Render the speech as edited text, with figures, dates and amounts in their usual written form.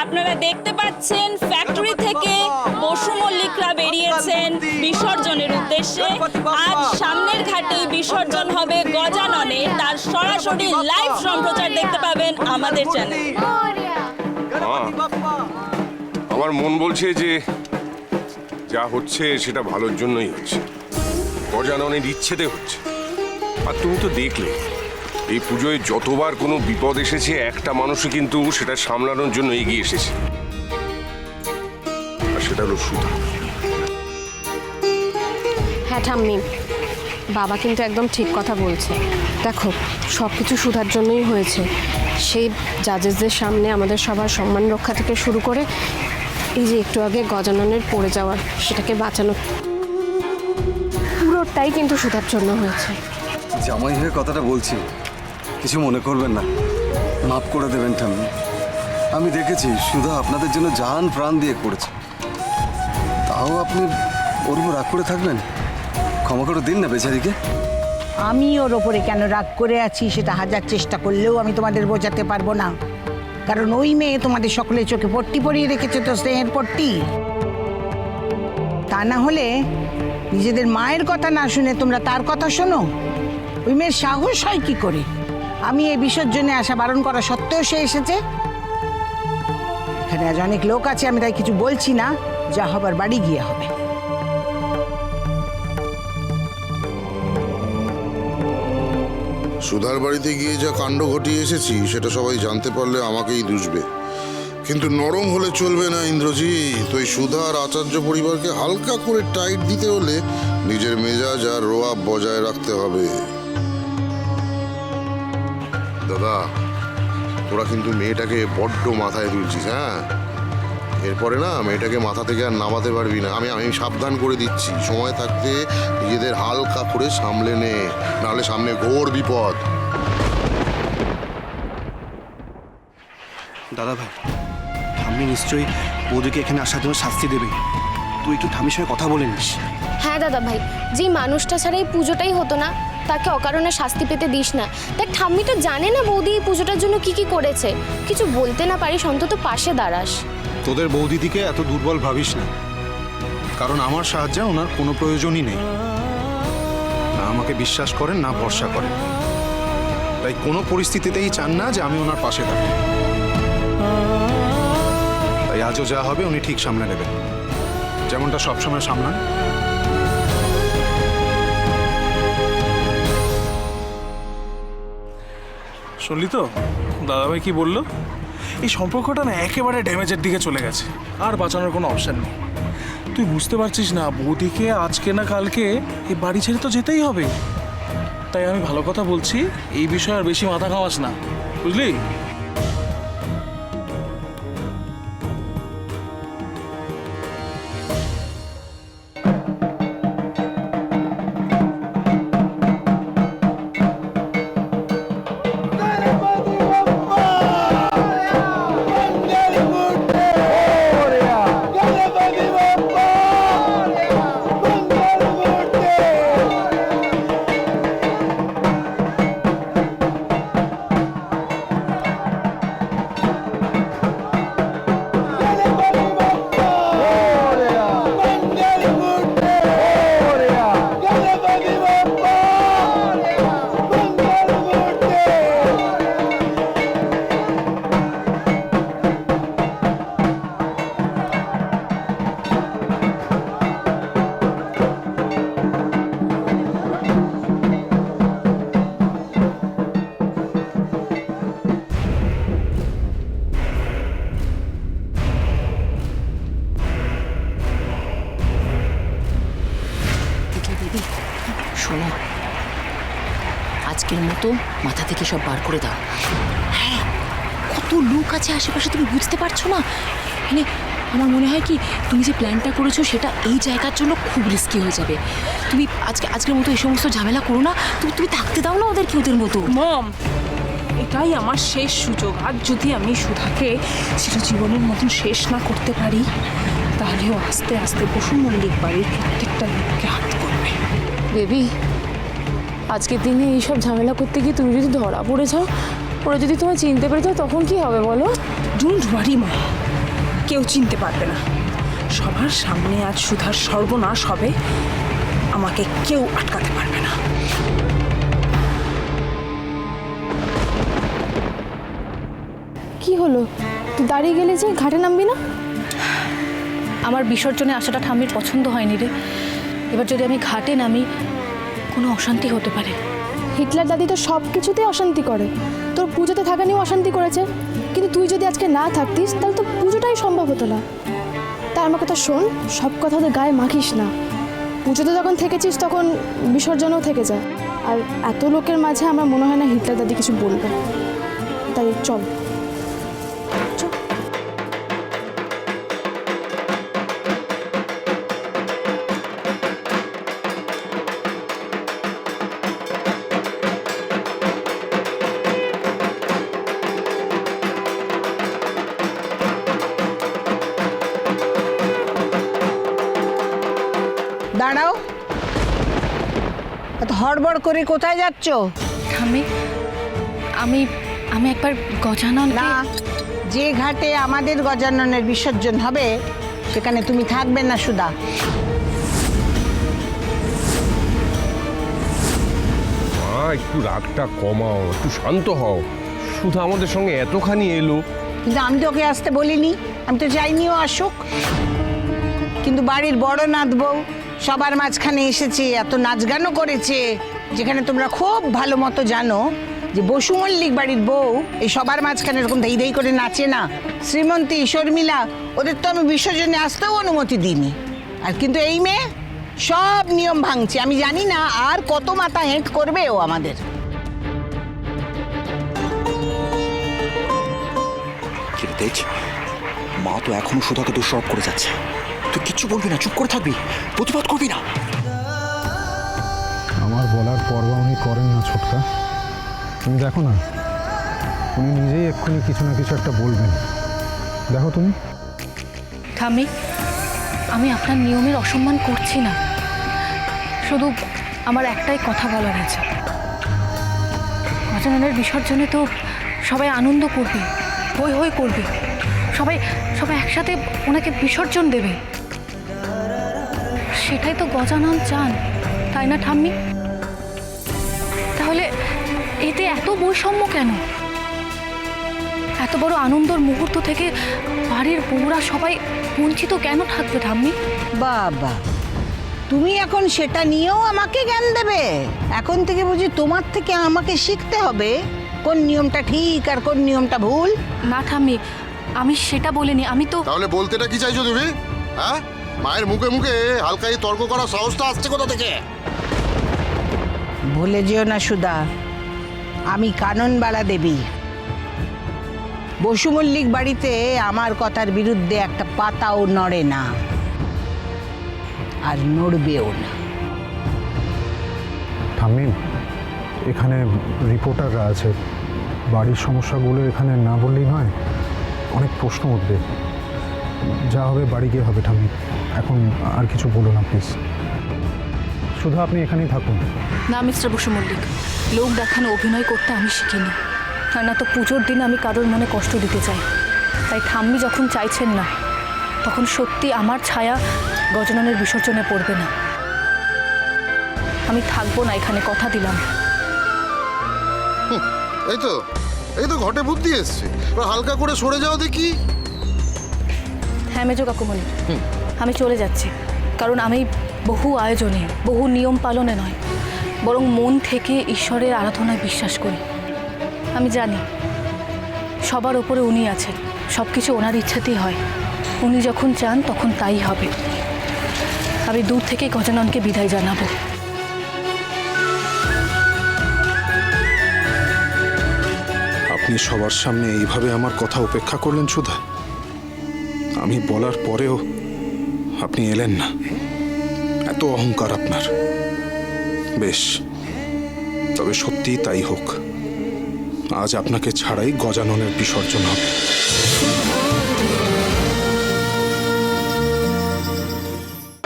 আপনারা দেখতে পাচ্ছেন ফ্যাক্টরি থেকে পশু মল্লিকরা বেরিয়েছেন বিসর্জনের উদ্দেশ্যে। আজ সামনের ঘাটে বিসর্জন হবে গজাননে, তার সরাসরি লাইভ সম্প্রচার দেখতে পাবেন আমাদের চ্যানেলে। আমার মন বলছে যে যা হচ্ছে সেটা ভালোর জন্যই হচ্ছে, গজাননের ইচ্ছেতে হচ্ছে। আর তুমি তো দেখলে এই পুজোয় যতবার কোনো বিপদ এসেছে একটা মানুষই কিন্তু সেটা সামলানোর জন্য এগিয়ে এসেছে, আর সেটা হলো সুধা। হ্যাঁ ঠাম্মি, বাবা কিন্তু একদম ঠিক কথা বলছে। দেখো, সব কিছু সুধার জন্যই হয়েছে। সেই জাজেসদের সামনে আমাদের সবার সম্মান রক্ষা থেকে শুরু করে এই যে একটু আগে গজাননের পড়ে যাওয়ার, সেটাকে বাঁচানো, পুরোটাই কিন্তু সুধার জন্য হয়েছে। জামাই হয়ে কথাটা বলছি, কিছু মনে করবেন না, মাফ করে দেবেন ঠাম্মি। আমি দেখেছি সুধা আপনাদের জন্য জান প্রাণ দিয়ে করেছে, তাও আপনি ওর উপর রাগ করে থাকবেন? ক্ষমা করে দিন না বেচারিকে। আমি ওর ওপরে কেন রাগ করে আছি সেটা হাজার চেষ্টা করলেও আমি তোমাদের বোঝাতে পারবো না, কারণ ওই মেয়ে তোমাদের সকলের চোখে পট্টি পরিয়ে রেখেছে, তো স্নেহের পট্টি। তা না হলে নিজেদের মায়ের কথা না শুনে তোমরা তার কথা শোনো? ওই মেয়ের সাহস হয় কি করে? আমি এই বিসর্জনে আসা বারণ করা সত্ত্বেও সে এসেছে। এখানে আজ অনেক লোক আছে, আমি তাই কিছু বলছি না, যা হবার বাড়ি গিয়ে হবে। সুধার বাড়িতে গিয়ে যা কাণ্ড ঘটিয়ে এসেছি সেটা সবাই জানতে পারলে আমাকেই দুষবে, কিন্তু নরম হলে চলবে না ইন্দ্রজিৎ। ওই সুধা আর আচার্য পরিবারকে হালকা করে টাইট দিতে হলে নিজের মেজাজ আর রোয়াব বজায় রাখতে হবে। দাদা, তোরা কিন্তু মেয়েটাকে বড্ড মাথায় তুলছিস। হ্যাঁ, এরপরে না মেয়েটাকে মাথা থেকে আর নামাতে পারবি না। আমি সাবধান করে দিচ্ছি, সময় থাকতে নিজেদের হালকা করে সামলে নে, নাহলে সামনে ঘোর বিপদ। দাদা ভাই, ঠাম্মি নিশ্চয়ই বৌদিকে এখানে আসার জন্য শাস্তি দেবে। তুই একটু ঠাম্মির সঙ্গে কথা বলে নিস। হ্যাঁ দাদা ভাই, যে মানুষটা ছাড়া এই পুজোটাই হতো না, তাকে অকারণে শাস্তি পেতে দিস না। দেখ, ঠাম্মি তো জানে না বৌদি এই পুজোটার জন্য কি কি করেছে। কিছু বলতে না পারিস, অন্তত পাশে দাঁড়াস। তোদের বৌদিদিকে এত দুর্বল ভাবিস না, কারণ আমার সাহায্যে ওনার কোনো প্রয়োজনই নেই। না আমাকে বিশ্বাস করেন, না ভরসা করেন, তাই কোনো পরিস্থিতিতেই চান না যে আমি ওনার পাশে থাকি। তাই আজও যা হবে উনি ঠিক সামনে নেবেন, যেমনটা সবসময় সামলান। শুনলি তো দাদাভাই কি বললো? এই সম্পর্কটা না একেবারে ড্যামেজের দিকে চলে গেছে, আর বাঁচানোর কোনো অপশন নেই। তুই বুঝতে পারছিস না, বৌদিকে আজকে না কালকে এই বাড়ি ছেড়ে তো যেতেই হবে। তাই আমি ভালো কথা বলছি, এই বিষয়ে আর বেশি মাথা খাওয়াস না, বুঝলি? শোনো, আজকের মতো মাথা থেকে সব বার করে দাও। হ্যাঁ, কত লোক আছে আশেপাশে, তুমি বুঝতে পারছো না? মানে আমার মনে হয় কি, তুমি যে প্ল্যানটা করেছো সেটা এই জায়গার জন্য খুব রিস্কি হয়ে যাবে। তুমি আজকের মতো এই সমস্ত ঝামেলা করো না। তুমি থাকতে দাও না ওদেরকে ওদের মতো। মম, এটাই আমার শেষ সুযোগ। আর যদি আমি সুধাকে চিরজীবনের মতন শেষ না করতে পারি, তাহলেও আস্তে আস্তে পশু মল্লিক বাড়ির প্রত্যেকটা লোককে হাত করবে। বেবি, আজকের দিনে এইসব ঝামেলা করতে গিয়ে তুমি যদি ধরা পড়ে যাও, ওরা যদি তোমায় চিনতে পেরে যাও, তখন কি হবে বলো? ডোন্ট ওয়ারি মা, কেউ চিনতে পারবে না। সবার সামনে আজ সুধার সর্বনাশ হবে, আমাকে কেউ আটকাতে পারবে না। কি হলো, তুই দাঁড়িয়ে গেলে যে, ঘাটে নামবি না? আমার বিসর্জনে আসাটা ঠাম্মির পছন্দ হয়নি রে। এবার যদি আমি ঘাটে নামি, কোনো অশান্তি হতে পারে। হিটলার দাদি তো সব কিছুতেই অশান্তি করে, তোর পুজোতে থাকা নিয়েও অশান্তি করেছে। কিন্তু তুই যদি আজকে না থাকতিস তাহলে তো পুজোটাই সম্ভব হতো না। তাই আমার কথা শোন, সব কথা তো গায়ে মাখিস না। পুজোতে যখন থেকেছিস তখন বিসর্জনেও থেকে যা। আর এত লোকের মাঝে আমার মনে হয় না হিটলার দাদি কিছু বলবে। তাই চল। দাঁড়াও, এত হড়বড় করে কোথায় যাচ্ছ? ঠাম্মি, আমি আমি একবার গজানন না, যে ঘাটে আমাদের গজাননের বিসর্জন হবে সেখানে তুমি থাকবে না সুধা। মা, একটু রাগটা কমাও, একটু শান্ত হও। সুধা আমাদের সঙ্গে এতখানি এলো। কিন্তু আমি তো ওকে আসতে বলিনি, আমি তো চাইনিও আসুক। কিন্তু বাড়ির বড় নাথ বউ সবার মাঝখানে এসেছে, এত নাচ গানও করেছে, যেখানে তোমরা খুব ভালো মতো জানো যে বসু মল্লিক বাড়ির বউ এই সবার মাঝখানে এরকম ধেই ধেই করে নাচে না। শ্রীমন্তী, শর্মিলা, ওদের তো আমি বিসর্জনে আসতেও অনুমতি দিইনি। আর কিন্তু এই মেয়ে সব নিয়ম ভাঙছে। আমি জানি না আর কত মাথা হেঁট করবে ও আমাদের। তেজ, মা তো এখনো সুধাকে দোষারোপ করে যাচ্ছে। তুই কিচ্ছু বলবি না, চুপ করে থাকবি, প্রতিবাদ করবি না। আমার বলার পরোয়া উনি করেন না ছোটকা। তুমি দেখো না, উনি নিজেই এক্ষুনি কিছু না কিছু একটা বলবেন। দেখো তুমি। ঠাম্মি, আমি আপনার নিয়মের অসম্মান করছি না, শুধু আমার একটাই কথা বলার আছে। গজাননের বিসর্জনে তো সবাই আনন্দ করবে, হই হই করবে, সবাই সবাই একসাথে ওনাকে বিসর্জন দেবে। সেটাই তো গজানন চান, তাই না ঠাম্মি? তাহলে এতে এত বৈষম্য কেন? এত বড় আনন্দের মুহূর্ত থেকে বাড়ির বউরা সবাই বঞ্চিত কেন থাকবে ঠাম্মি? বাবা, তুমি এখন সেটা নিয়েও আমাকে জ্ঞান দেবে? এখন থেকে বুঝি তোমার থেকে আমাকে শিখতে হবে কোন নিয়মটা ঠিক আর কোন নিয়মটা ভুল? না ঠাম্মি, আমি সেটা বলিনি। আমি তো তাহলে বলতেটা কি চাইছো তুমি? হ্যাঁ, মায়ের মুখে মুখে হালকা এই তর্ক করার সাহসটা আসছে কোথা থেকে? ভুলে যেও না সুধা, আমি কাননবালা দেবী। বসু মল্লিক বাড়িতে আমার কথার বিরুদ্ধে একটা পাতাও নড়ে না, আর নড়বেও না। ঠাম্মি, এখানে রিপোর্টাররা আছে, বাড়ির সমস্যাগুলো এখানে না বললেই নয়। অনেক প্রশ্ন উঠবে, যা হবে বাড়ি গিয়ে হবে। ঠাম্মি, এখন আর কিছু বলো না প্লিজ। শুধু আপনি এখানেই থাকুন। না মিস্টার বসু মল্লিক, লোক দেখানো অভিনয় করতে আমি শিখিনি। আর না তো পুজোর দিনে আমি কারোর মনে কষ্ট দিতে চাই। তাই ঠাম্মি যখন চাইছেন না, তখন সত্যি আমার ছায়া গজাননের বিসর্জনে পড়বে না। আমি থাকবো না এখানে, কথা দিলাম। এই তো ঘটে বুদ্ধি এসছে, হালকা করে সরে যাও দেখি। হ্যাঁ মেজো কাকুমণি, আমি চলে যাচ্ছি। কারণ আমি বহু আয়োজনে, বহু নিয়ম পালনে নয়, বরং মন থেকে ঈশ্বরের আরাধনায় বিশ্বাস করি। আমি জানি সবার ওপরে উনি আছেন, সব কিছু ওনার ইচ্ছাতেই হয়। উনি যখন চান তখন তাই হবে। আমি দূর থেকে গজাননকে বিদায় জানাবো। আপনি সবার সামনে এইভাবে আমার কথা উপেক্ষা করলেন সুধা? আমি বলার পরেও আপনি এলেন না, এত অহংকার আপনার। বেশ, তবে সত্যি তাই হোক, আজ আপনাকে ছাড়াই গজাননের বিসর্জন হবে।